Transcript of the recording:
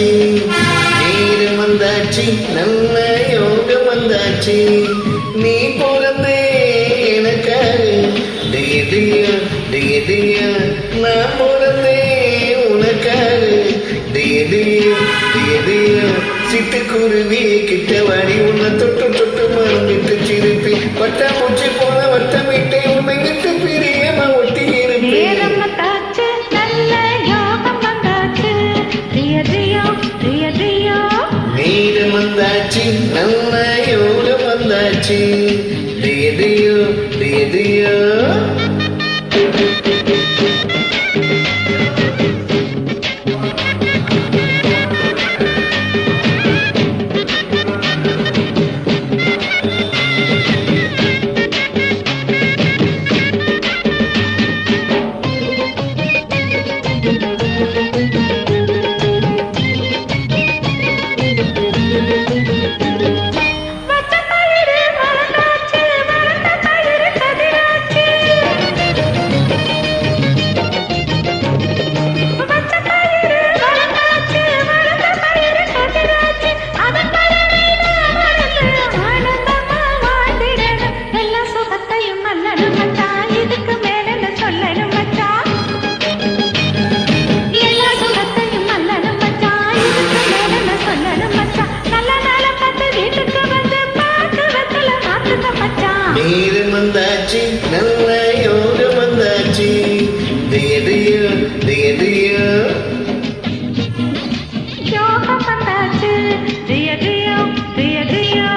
வந்தாச்சு, நேரம் வந்தாச்சு, நல்ல யோகம் வந்தாச்சு. நீ பிறந்தே எனக்காக, டிய டிய டிய டிய, நான் பிறந்தே உனக்காக, டிய டிய டிய டிய. சிட்டுக்குருவி கிட்ட வாடி உன்னை தொட்டு தொட்டு மறந்துட்டு சிரிப்பி, வட்டமூச்சி போல வட்டமிட்டே உன்னை விட்டு பிரியமா ஒட்டி இருப்பேன். நேரம் வந்தாச்சு, நல்ல யோகம் வந்தாச்சு, டிய டியோ டிய டியோ. நேரம் வந்தாச்சு, நல்ல யோகம் வந்தாச்சு, டிய டியோ டிய டியோ. யோகம் வந்தாச்சு, டிய டியோ டிய டியோ.